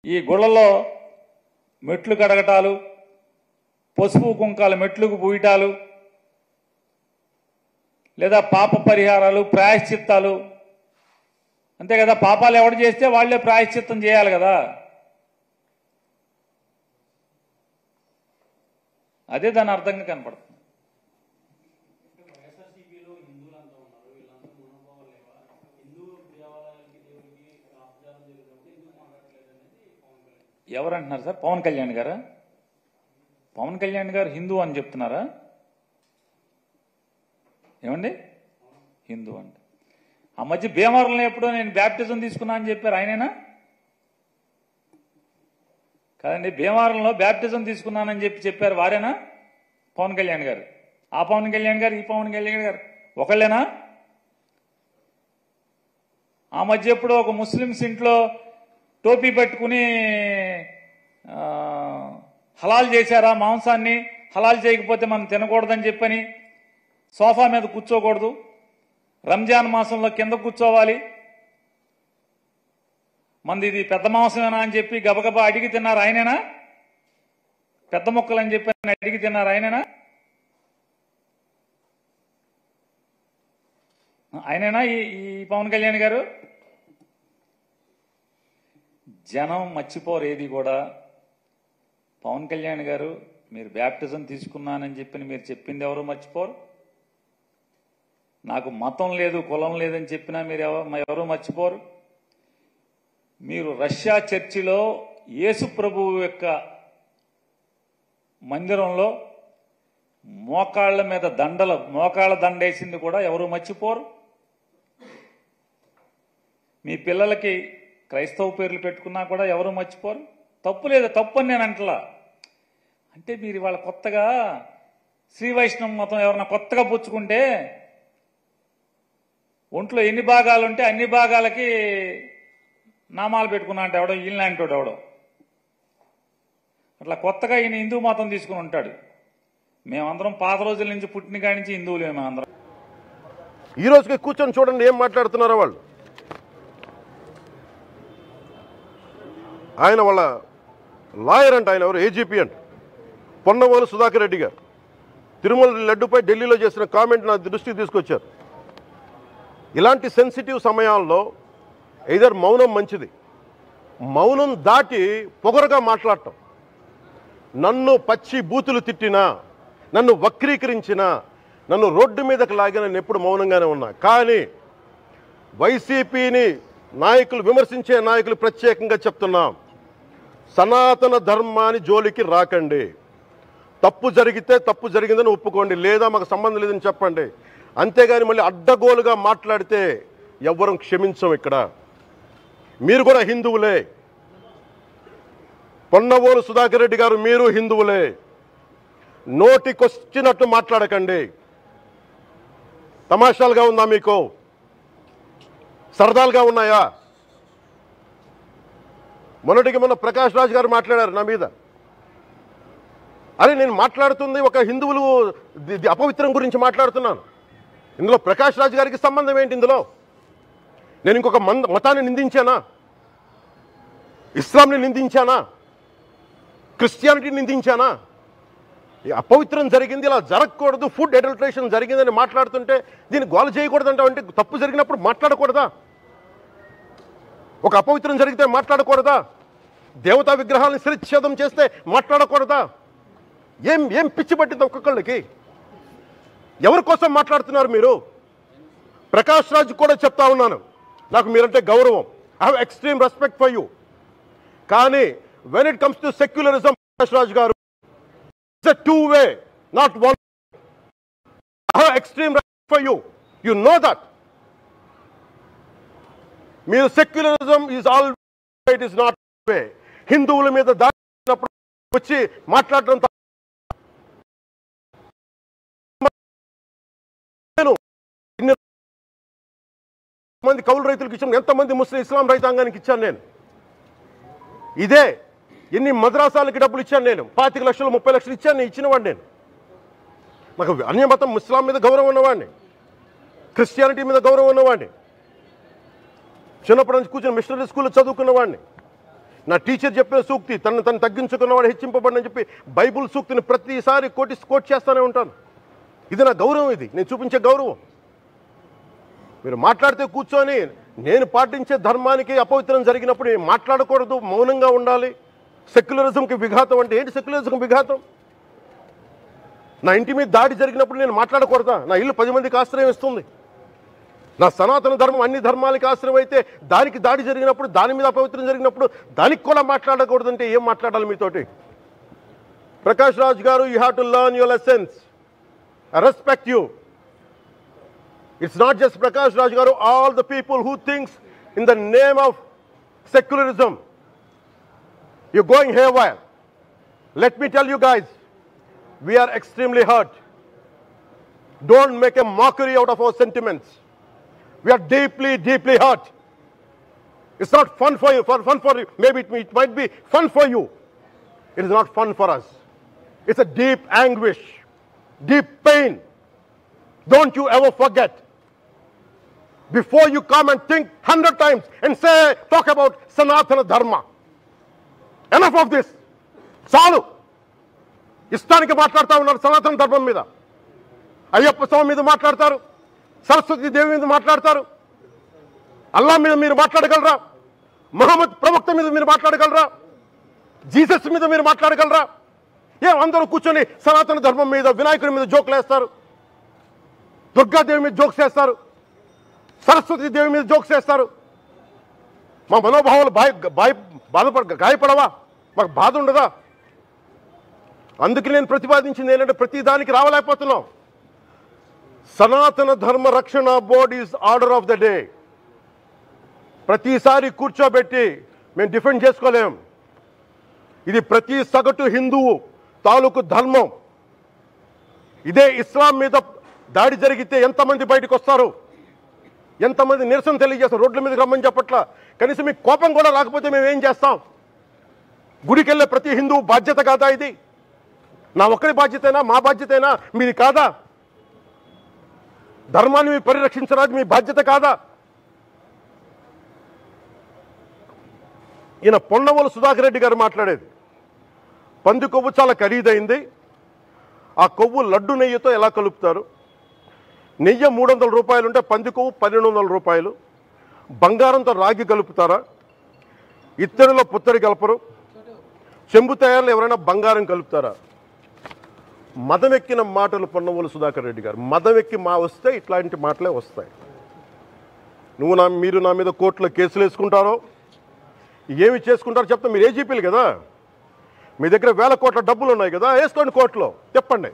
ఈ గుళ్ళలో మెట్లు కడగటాలు, పసుపు కుంకాల మెట్లుకు పూయటాలు, లేదా పాప పరిహారాలు, ప్రాయశ్చిత్తాలు, అంతే కదా. పాపాలు ఎవడు చేస్తే వాళ్లే ప్రాయశ్చిత్తం చేయాలి కదా. అదే దాని అర్థంగా కనపడుతుంది. ఎవరంటున్నారు సార్? పవన్ కళ్యాణ్ గారా? పవన్ కళ్యాణ్ గారు హిందూ అని చెప్తున్నారా? ఏమండి హిందూ అంటే? ఆ మధ్య భీమవరంలో ఎప్పుడో నేను బ్యాప్టిజం తీసుకున్నా అని చెప్పారు, ఆయనేనా? కాదండి, భీమవరంలో బ్యాప్టిజం తీసుకున్నానని చెప్పారు, వారేనా? పవన్ కళ్యాణ్ గారు. ఆ పవన్ కళ్యాణ్ గారు, ఈ పవన్ కళ్యాణ్ గారు ఒకళ్ళేనా? ఆ మధ్య ఎప్పుడో ఒక ముస్లిమ్స్ ఇంట్లో టోపీ పెట్టుకుని హలాల్ చేశారా మాంసాన్ని, హలాల్ చేయకపోతే మనం తినకూడదని చెప్పని సోఫా మీద కూర్చోకూడదు, రంజాన్ మాసంలో కింద కూర్చోవాలి, మంది ఇది పెద్ద మాంసమేనా అని చెప్పి గబగబా అడిగి తిన్నారు, ఆయనేనా? పెద్ద మొక్కలు అని చెప్పి అడిగి తిన్నారు, ఆయనేనా? ఆయనేనా ఈ పవన్ కళ్యాణ్ గారు? జనం మర్చిపోరు ఏది కూడా. పవన్ కళ్యాణ్ గారు మీరు బ్యాప్టిజం తీసుకున్నానని చెప్పి మీరు చెప్పింది ఎవరు మర్చిపోరు. నాకు మతం లేదు, కులం లేదని చెప్పినా మీరు ఎవరు మర్చిపోరు. మీరు రష్యా చర్చిలో యేసు ప్రభువు యొక్క మందిరంలో మోకాళ్ల మీద మోకాళ్ళ దండేసింది కూడా ఎవరు మర్చిపోరు. మీ పిల్లలకి క్రైస్తవ పేర్లు పెట్టుకున్నా కూడా ఎవరు మర్చిపోరు. తప్పు లేదు, తప్పు అని నేను అంటలా. అంటే మీరు వాళ్ళ కొత్తగా శ్రీ వైష్ణవ మతం ఎవరన్నా కొత్తగా పుచ్చుకుంటే ఒంట్లో ఎన్ని భాగాలు ఉంటే అన్ని భాగాలకి నామాలు పెట్టుకున్నా అంటే ఎవడో ఈయనలాంటి ఎవడో అట్లా కొత్తగా ఈయన హిందూ మతం తీసుకుని ఉంటాడు. మేమందరం పాత రోజుల నుంచి పుట్టిన కాడి నుంచి హిందువులే. మేమందరం ఈ రోజుకి కూర్చొని చూడండి ఏం మాట్లాడుతున్నారో వాళ్ళు. ఆయన వాళ్ళ లాయర్ అంట, ఆయన ఎవరు ఏజీపీ అంట, పొన్నవోలు సుధాకర్ రెడ్డి గారు తిరుమల లడ్డుపై ఢిల్లీలో చేసిన కామెంట్ నా దృష్టికి తీసుకొచ్చారు. ఇలాంటి సెన్సిటివ్ సమయాల్లో ఎయిదర్ మౌనం మంచిది, మౌనం దాటి పొగరుగా మాట్లాడటం, నన్ను పచ్చి బూతులు తిట్టినా, నన్ను వక్రీకరించినా, నన్ను రోడ్డు మీదకి లాగిన నేను ఎప్పుడు మౌనంగానే ఉన్నా. కానీ వైసీపీని నాయకులు విమర్శించే నాయకులు ప్రత్యేకంగా చెప్తున్నాం, సనాతన ధర్మాన్ని జోలికి రాకండి. తప్పు జరిగితే తప్పు జరిగిందని ఒప్పుకోండి, లేదా మాకు సంబంధం లేదని చెప్పండి. అంతేగాని మళ్ళీ అడ్డగోలుగా మాట్లాడితే ఎవ్వరం క్షమించం. ఇక్కడ మీరు కూడా హిందువులే, పొన్నవోలు సుధాకర్ రెడ్డి గారు మీరు హిందువులే. నోటికొచ్చినట్టు మాట్లాడకండి. తమాషాలుగా ఉందా మీకు? సరదాలుగా ఉన్నాయా? మొన్నటికి మొన్న ప్రకాష్ రాజ్ గారు మాట్లాడారు నా మీద. అరే నేను మాట్లాడుతుంది ఒక హిందువులు అపవిత్రం గురించి మాట్లాడుతున్నాను. ఇందులో ప్రకాష్ రాజ్ గారికి సంబంధం ఏంటి? ఇందులో నేను ఇంకొక మతాన్ని నిందించానా? ఇస్లాంని నిందించానా? క్రిస్టియానిటీని నిందించానా? అపవిత్రం జరిగింది, ఇలా జరగకూడదు, ఫుడ్ అడల్టరేషన్ జరిగిందని మాట్లాడుతుంటే దీన్ని గోల చేయకూడదంటావు. అంటే తప్పు జరిగినప్పుడు మాట్లాడకూడదా? ఒక అపవిత్రం జరిగితే మాట్లాడకూడదా? దేవతా విగ్రహాలను శిరచ్ఛేదం చేస్తే మాట్లాడకూడదా? ఏం పిచ్చి పట్టింది ఒక్కొక్కళ్ళకి? ఎవరి కోసం మాట్లాడుతున్నారు మీరు? ప్రకాష్ రాజ్ కూడా చెప్తా ఉన్నాను, నాకు మీరంటే గౌరవం, I have extreme respect for you. కానీ when it comes to secularism, Prakash Raj గారు, it's a two way, not one. I have extreme respect for you, you know that. మీరు secularism is all, it is not way. హిందువుల మీద దాడినప్పుడు వచ్చి మాట్లాడటం మంది కౌలు రైతులకు ఇచ్చాను, ఎంతమంది ముస్లిం ఇస్లాం రైతాంగానికి ఇచ్చాను నేను. ఇదే ఎన్ని మద్రాసాలకి డబ్బులు ఇచ్చాను నేను, 25 లక్షలు 30 లక్షలు ఇచ్చాను, ఇచ్చినవాడిని నేను. నాకు అన్యమతం ఇస్లాం మీద గౌరవం ఉన్నవాడిని, క్రిస్టియానిటీ మీద గౌరవం ఉన్నవాడిని, చిన్నప్పటి నుంచి కూర్చొని మిషనరీ స్కూల్లో చదువుకున్నవాడిని. నా టీచర్ చెప్పిన సూక్తి, తను తగ్గించుకున్నవాడు హెచ్చింపబడని చెప్పి బైబుల్ సూక్తిని ప్రతిసారి కోట్ చేస్తూనే ఉంటాను. ఇది నా గౌరవం, ఇది నేను చూపించే గౌరవం. మీరు మాట్లాడితే కూర్చొని నేను పాటించే ధర్మానికి అపవిత్రం జరిగినప్పుడు నేను మాట్లాడకూడదు, మౌనంగా ఉండాలి. సెక్యులరిజంకి విఘాతం అంటే ఏంటి? సెక్యులరిజంకి విఘాతం నా ఇంటి మీద దాడి జరిగినప్పుడు నేను మాట్లాడకూడదా? నా ఇల్లు 10 మందికి ఆశ్రయం ఇస్తుంది. నా సనాతన ధర్మం అన్ని ధర్మాలకి ఆశ్రయం అయితే దానికి దాడి జరిగినప్పుడు, దాని మీద అపవిత్రం జరిగినప్పుడు దానికి కూడా మాట్లాడకూడదంటే ఏం మాట్లాడాలి మీతోటి? ప్రకాష్ రాజ్ గారు, you have to learn your lessons. I respect you. It's not just Prakash Raj Garu, all the people who thinks in the name of secularism, you're going haywire. Let me tell you guys, we are extremely hurt. Don't make a mockery out of our sentiments. We are deeply, deeply hurt. It's not fun for you, maybe it might be fun for you. It is not fun for us. It's a deep anguish, deep pain. Don't you ever forget. Before you come and think 100 times and talk about Sanatana Dharma. Enough of this. చాలు. ఇష్టానికి మాట్లాడుతూ ఉన్నారు సనాతన ధర్మం మీద. అయ్యప్ప స్వామి మీద మాట్లాడతారు, సరస్వతి దేవి మీద మాట్లాడతారు. అల్లా మీద మీరు మాట్లాడగలరా? మహమ్మద్ ప్రవక్త మీద మీరు మాట్లాడగలరా? జీసస్ మీద మీరు మాట్లాడగలరా? అందరూ కూర్చొని సనాతన ధర్మం మీద, వినాయకుడి మీద జోకులు వేస్తారు, దుర్గాదేవి మీద జోక్స్ వేస్తారు, సరస్వతి దేవి మీద జోక్స్ వేస్తారు. మా మనోభావాలు గాయపడవా? మాకు బాధ ఉండదా? అందుకే నేను ప్రతిపాదించింది ఏంటంటే ప్రతి దానికి రావలేకపోతున్నాం. సనాతన ధర్మ రక్షణ board is order of the day. ప్రతిసారి కూర్చోబెట్టి మేము డిఫెండ్ చేసుకోలేం. ఇది ప్రతి సగటు హిందువు తాలూకు ధర్మం. ఇదే ఇస్లాం మీద దాడి జరిగితే ఎంతమంది బయటకు వస్తారు? ఎంతమంది నిరసన తెలియజేస్తారు? రోడ్ల మీదకి రమ్మని చెప్పట్లా. కనీసం మీకు కోపం కూడా రాకపోతే మేము ఏం చేస్తాం? గుడికి వెళ్ళే ప్రతి హిందువు బాధ్యత కాదా ఇది? నా ఒక్కరి బాధ్యతైనా, మా బాధ్యతైనా, మీది కాదా? ధర్మాన్ని మీరు పరిరక్షించరాదు, మీ బాధ్యత కాదా? ఈయన పొన్నవోలు సుధాకర్ రెడ్డి గారు మాట్లాడేది, పంది కొవ్వు చాలా ఖరీదైంది, ఆ కొవ్వు లడ్డు నెయ్యితో ఎలా కలుపుతారు? నెయ్యి 300 రూపాయలు ఉంటే పంది కొవ్వు 1200 రూపాయలు. బంగారంతో రాగి కలుపుతారా? ఇత్తడిలో పుత్తడి కలపరు. చెంబు తయారులో ఎవరైనా బంగారం కలుపుతారా? మదమెక్కిన మాటలు పొన్నవోలు సుధాకర్ రెడ్డి గారు. మదమెక్కి వస్తే ఇట్లాంటి మాటలే వస్తాయి. మీరు నా మీద కోర్టులో కేసులు వేసుకుంటారో ఏమి చేసుకుంటారో చెప్తా. మీరు ఏజీపీలు కదా, మీ దగ్గర వేల కోట్ల డబ్బులు ఉన్నాయి కదా, వేసుకోండి కోర్టులో, చెప్పండి.